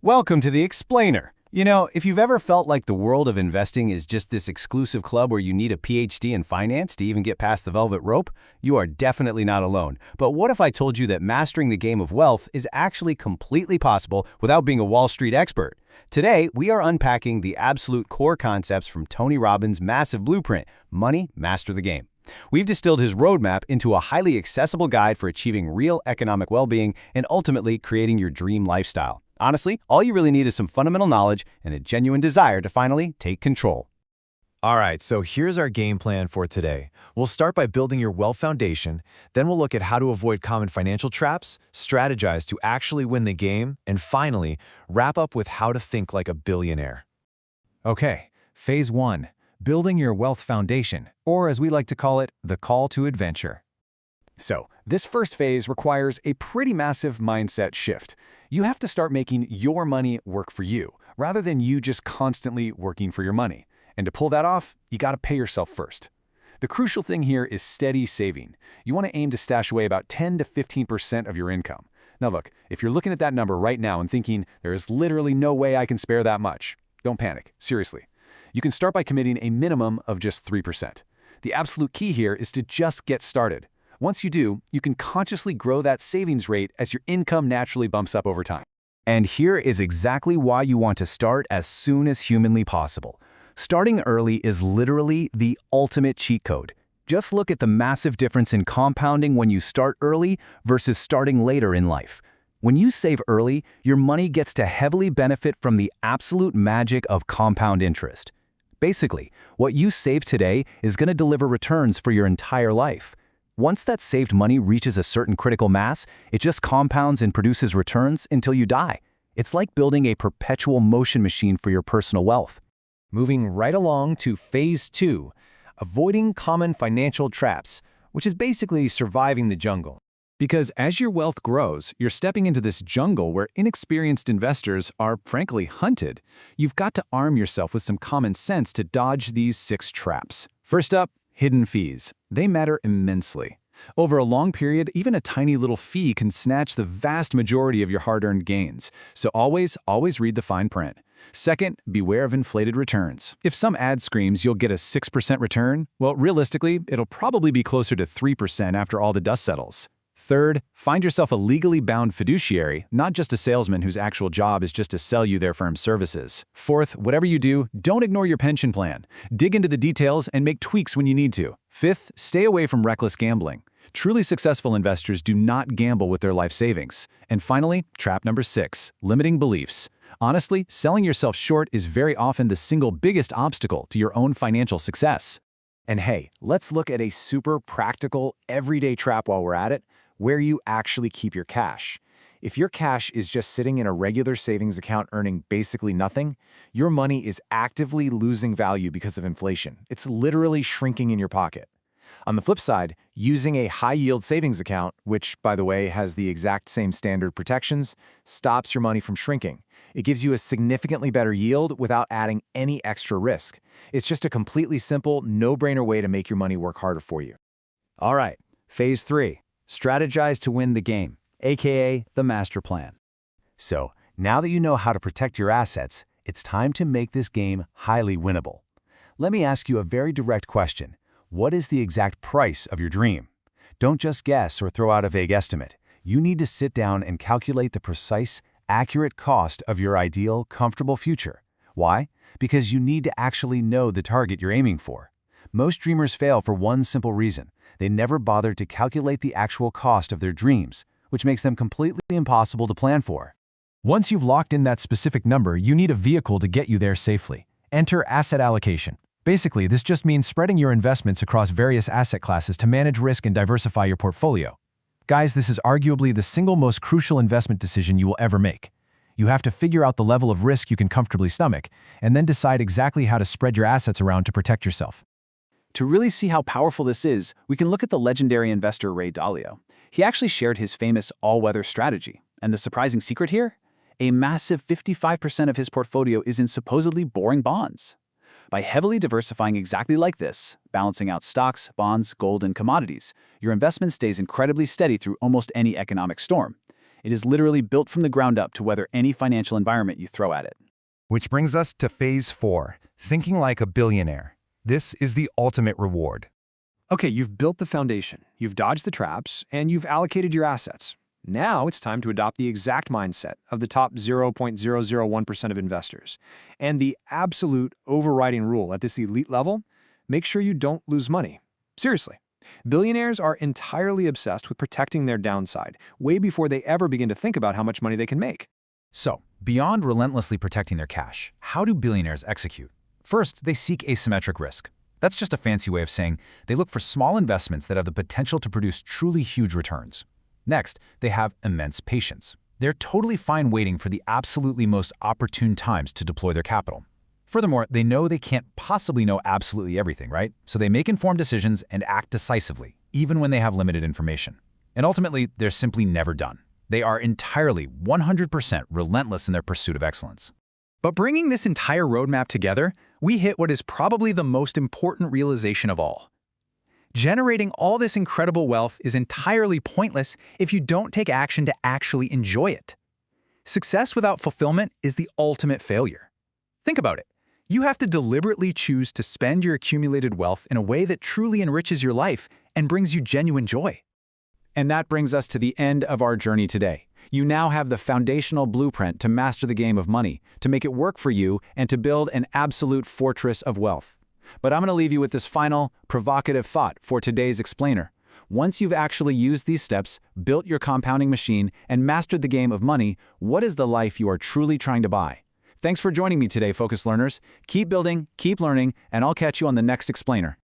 Welcome to the Explainer. You know, if you've ever felt like the world of investing is just this exclusive club where you need a PhD in finance to even get past the velvet rope, you are definitely not alone. But what if I told you that mastering the game of wealth is actually completely possible without being a Wall Street expert? Today, we are unpacking the absolute core concepts from Tony Robbins' massive blueprint, Money, Master the Game. We've distilled his roadmap into a highly accessible guide for achieving real economic well-being and ultimately creating your dream lifestyle. Honestly, all you really need is some fundamental knowledge and a genuine desire to finally take control. All right, so here's our game plan for today. We'll start by building your wealth foundation, then we'll look at how to avoid common financial traps, strategize to actually win the game, and finally, wrap up with how to think like a billionaire. Okay, Phase 1. Building your wealth foundation, or as we like to call it, the call to adventure. So, this first phase requires a pretty massive mindset shift. You have to start making your money work for you, rather than you just constantly working for your money. And to pull that off, you gotta pay yourself first. The crucial thing here is steady saving. You want to aim to stash away about 10 to 15% of your income. Now look, if you're looking at that number right now and thinking, there is literally no way I can spare that much, don't panic, seriously. You can start by committing a minimum of just 3%. The absolute key here is to just get started. Once you do, you can consciously grow that savings rate as your income naturally bumps up over time. And here is exactly why you want to start as soon as humanly possible. Starting early is literally the ultimate cheat code. Just look at the massive difference in compounding when you start early versus starting later in life. When you save early, your money gets to heavily benefit from the absolute magic of compound interest. Basically, what you save today is going to deliver returns for your entire life. Once that saved money reaches a certain critical mass, it just compounds and produces returns until you die. It's like building a perpetual motion machine for your personal wealth. Moving right along to Phase 2, avoiding common financial traps, which is basically surviving the jungle. Because as your wealth grows, you're stepping into this jungle where inexperienced investors are, frankly, hunted. You've got to arm yourself with some common sense to dodge these 6 traps. First up, hidden fees. They matter immensely. Over a long period, even a tiny little fee can snatch the vast majority of your hard-earned gains. So always read the fine print. Second, beware of inflated returns. If some ad screams you'll get a 6% return, well, realistically, it'll probably be closer to 3% after all the dust settles. Third, find yourself a legally bound fiduciary, not just a salesman whose actual job is just to sell you their firm's services. Fourth, whatever you do, don't ignore your pension plan. Dig into the details and make tweaks when you need to. Fifth, stay away from reckless gambling. Truly successful investors do not gamble with their life savings. And finally, trap number 6, limiting beliefs. Honestly, selling yourself short is very often the single biggest obstacle to your own financial success. And hey, let's look at a super practical, everyday trap while we're at it, where you actually keep your cash. If your cash is just sitting in a regular savings account earning basically nothing, your money is actively losing value because of inflation. It's literally shrinking in your pocket. On the flip side, using a high-yield savings account, which, by the way, has the exact same standard protections, stops your money from shrinking. It gives you a significantly better yield without adding any extra risk. It's just a completely simple, no-brainer way to make your money work harder for you. All right, Phase 3. Strategize to win the game, aka the master plan. So, now that you know how to protect your assets, it's time to make this game highly winnable. Let me ask you a very direct question. What is the exact price of your dream? Don't just guess or throw out a vague estimate. You need to sit down and calculate the precise, accurate cost of your ideal, comfortable future. Why? Because you need to actually know the target you're aiming for. Most dreamers fail for one simple reason. They never bothered to calculate the actual cost of their dreams, which makes them completely impossible to plan for. Once you've locked in that specific number, you need a vehicle to get you there safely. Enter asset allocation. Basically, this just means spreading your investments across various asset classes to manage risk and diversify your portfolio. Guys, this is arguably the single most crucial investment decision you will ever make. You have to figure out the level of risk you can comfortably stomach, and then decide exactly how to spread your assets around to protect yourself. To really see how powerful this is, we can look at the legendary investor Ray Dalio. He actually shared his famous all-weather strategy. And the surprising secret here? A massive 55% of his portfolio is in supposedly boring bonds. By heavily diversifying exactly like this, balancing out stocks, bonds, gold, and commodities, your investment stays incredibly steady through almost any economic storm. It is literally built from the ground up to weather any financial environment you throw at it. Which brings us to phase 4, thinking like a billionaire. This is the ultimate reward. Okay, you've built the foundation, you've dodged the traps, and you've allocated your assets. Now it's time to adopt the exact mindset of the top 0.001% of investors. And the absolute overriding rule at this elite level: make sure you don't lose money. Seriously. Billionaires are entirely obsessed with protecting their downside, way before they ever begin to think about how much money they can make. So, beyond relentlessly protecting their cash, how do billionaires execute? First, they seek asymmetric risk. That's just a fancy way of saying they look for small investments that have the potential to produce truly huge returns. Next, they have immense patience. They're totally fine waiting for the absolutely most opportune times to deploy their capital. Furthermore, they know they can't possibly know absolutely everything, right? So they make informed decisions and act decisively, even when they have limited information. And ultimately, they're simply never done. They are entirely 100% relentless in their pursuit of excellence. But bringing this entire roadmap together, we hit what is probably the most important realization of all. Generating all this incredible wealth is entirely pointless if you don't take action to actually enjoy it. Success without fulfillment is the ultimate failure. Think about it. You have to deliberately choose to spend your accumulated wealth in a way that truly enriches your life and brings you genuine joy. And that brings us to the end of our journey today. You now have the foundational blueprint to master the game of money, to make it work for you, and to build an absolute fortress of wealth. But I'm going to leave you with this final, provocative thought for today's explainer. Once you've actually used these steps, built your compounding machine, and mastered the game of money, what is the life you are truly trying to buy? Thanks for joining me today, Focus Learners. Keep building, keep learning, and I'll catch you on the next explainer.